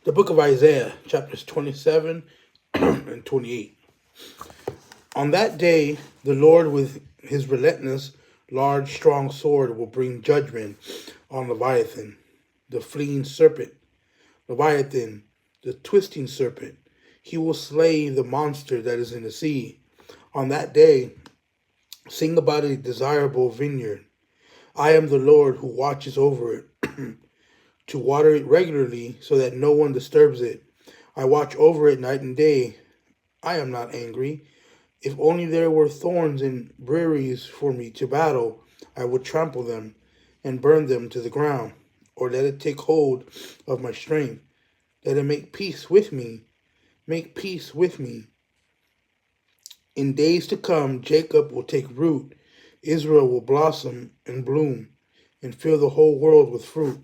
The book of Isaiah, chapters 27 and 28. On that day, the Lord with his relentless, large, strong sword will bring judgment on Leviathan, the fleeing serpent. Leviathan, the twisting serpent. He will slay the monster that is in the sea. On that day, sing about a desirable vineyard. I am the Lord who watches over it, to water it regularly so that no one disturbs it. I watch over it night and day. I am not angry. If only there were thorns and briars for me to battle, I would trample them and burn them to the ground, or let it take hold of my strength. Let it make peace with me. Make peace with me. In days to come, Jacob will take root. Israel will blossom and bloom and fill the whole world with fruit.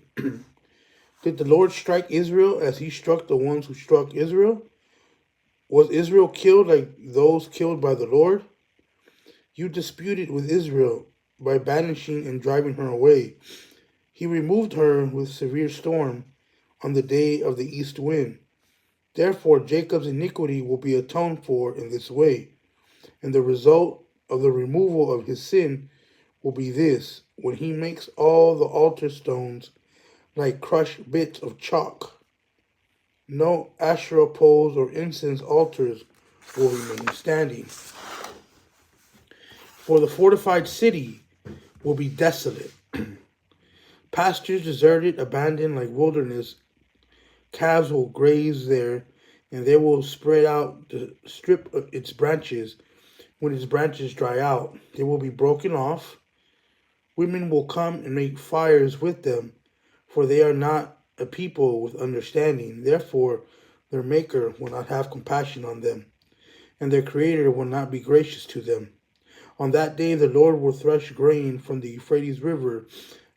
Did the Lord strike Israel as he struck the ones who struck Israel? Was Israel killed like those killed by the Lord? You disputed with Israel by banishing and driving her away. He removed her with severe storm on the day of the east wind. Therefore, Jacob's iniquity will be atoned for in this way, and the result of the removal of his sin will be this: when he makes all the altar stones like crushed bits of chalk, no Asherah poles or incense altars will remain standing. For the fortified city will be desolate, pastures deserted, abandoned like wilderness. Calves will graze there, and they will spread out the strip of its branches. When its branches dry out, they will be broken off. Women will come and make fires with them, for they are not a people with understanding. Therefore, their Maker will not have compassion on them, and their Creator will not be gracious to them. On that day, the Lord will thresh grain from the Euphrates River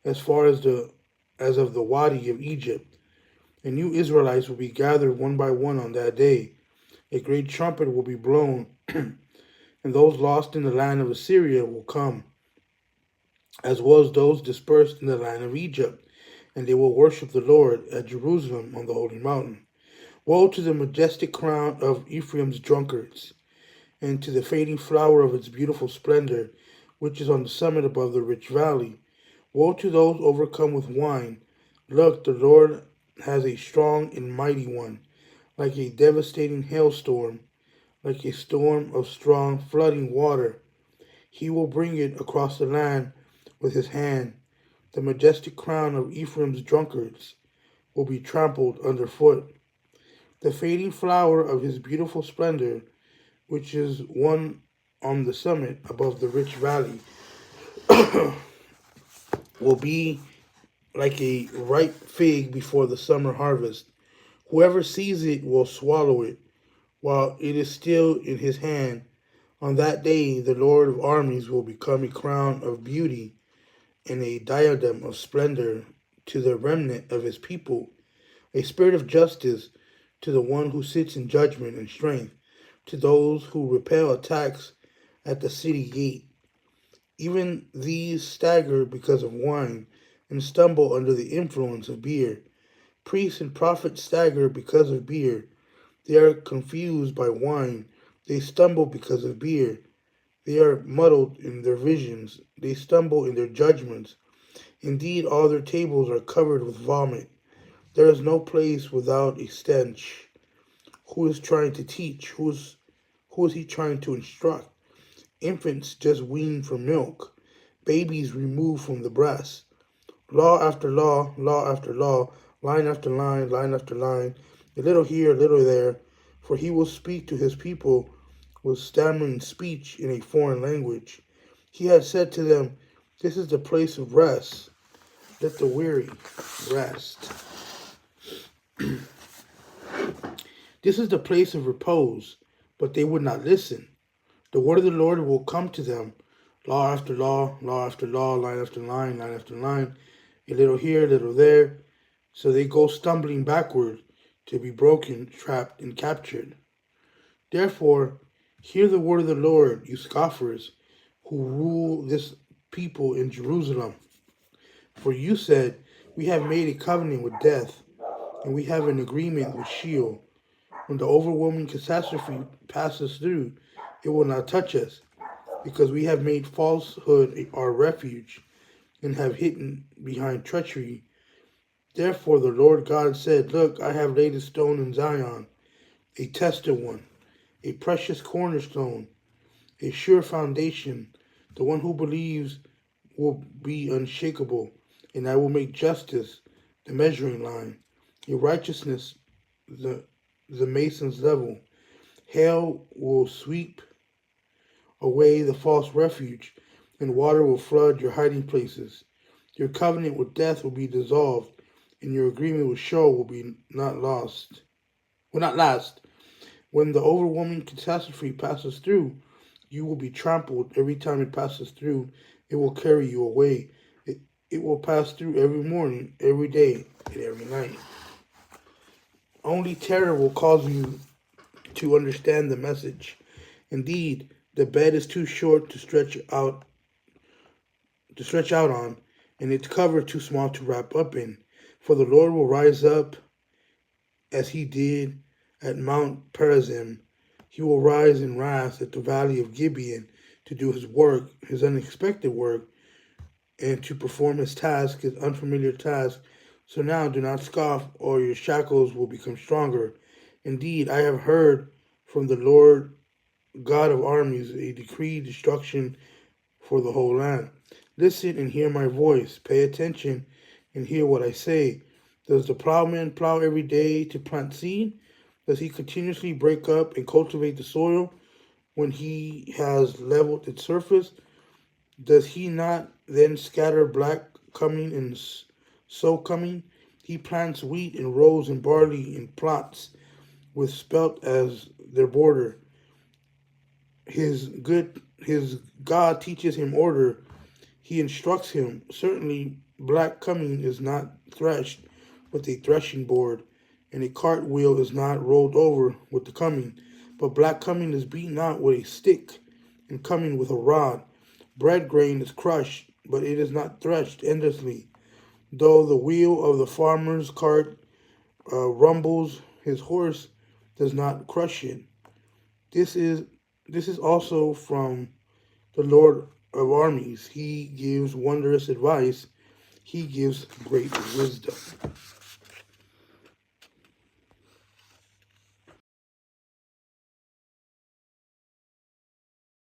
as far as of the Wadi of Egypt. And you Israelites will be gathered one by one on that day. A great trumpet will be blown, and those lost in the land of Assyria will come, as well as those dispersed in the land of Egypt, and they will worship the Lord at Jerusalem on the holy mountain. Woe to the majestic crown of Ephraim's drunkards, and to the fading flower of its beautiful splendor, which is on the summit above the rich valley. Woe to those overcome with wine. Look, the Lord has a strong and mighty one, like a devastating hailstorm, like a storm of strong flooding water. He will bring it across the land with his hand. The majestic crown of Ephraim's drunkards will be trampled underfoot. The fading flower of his beautiful splendor, which is one on the summit above the rich valley, will be like a ripe fig before the summer harvest. Whoever sees it will swallow it while it is still in his hand. On that day, the Lord of armies will become a crown of beauty and a diadem of splendor to the remnant of his people, a spirit of justice to the one who sits in judgment and strength, to those who repel attacks at the city gate. Even these stagger because of wine and stumble under the influence of beer. Priests and prophets stagger because of beer. They are confused by wine. They stumble because of beer. They are muddled in their visions. They stumble in their judgments. Indeed, all their tables are covered with vomit. There is no place without a stench. Who is trying to teach? Who is he trying to instruct? Infants just weaned from milk. Babies removed from the breast. Law after law, law after law, line after line after line, a little here, a little there, for he will speak to his people with stammering speech in a foreign language. He had said to them, "This is the place of rest. Let the weary rest. This is the place of repose." But they would not listen. The word of the Lord will come to them, law after law, law after law, line after line after line, a little here, a little there. So they go stumbling backward to be broken, trapped, and captured. Therefore, hear the word of the Lord, you scoffers who rule this people in Jerusalem. For you said, "We have made a covenant with death. and we have an agreement with Sheol. When the overwhelming catastrophe passes through, it will not touch us, because we have made falsehood our refuge, and have hidden behind treachery. Therefore the Lord God said, Look, I have laid a stone in Zion, a tested one, a precious cornerstone, a sure foundation. The one who believes will be unshakable, and I will make justice the measuring line, your righteousness the mason's level. Hail will sweep away the false refuge, and water will flood your hiding places. Your covenant with death will be dissolved, and your agreement with Sheol will not last. When the overwhelming catastrophe passes through, you will be trampled. Every time it passes through, it will carry you away. It will pass through every morning, every day, and every night. Only terror will cause you to understand the message. Indeed, the bed is too short to stretch out on, and its cover too small to wrap up in. For the Lord will rise up as he did at Mount Perazim. He will rise in wrath at the valley of Gibeon to do his work, his unexpected work, and to perform his task, his unfamiliar task. So now do not scoff, or your shackles will become stronger. Indeed, I have heard from the Lord God of armies a decreed destruction for the whole land. Listen and hear my voice. Pay attention and hear what I say. Does the plowman plow every day to plant seed? Does he continuously break up and cultivate the soil when he has leveled its surface? Does he not then scatter black coming and sow coming? He plants wheat and rows and barley in plots with spelt as their border. His God teaches him order. He instructs him. Certainly black coming is not threshed with a threshing board, and a cartwheel is not rolled over with the coming. But black coming is beaten out with a stick, and coming with a rod. Bread grain is crushed, but it is not threshed endlessly. Though the wheel of the farmer's cart rumbles, his horse does not crush it. This is also from the Lord of armies. He gives wondrous advice. He gives great wisdom.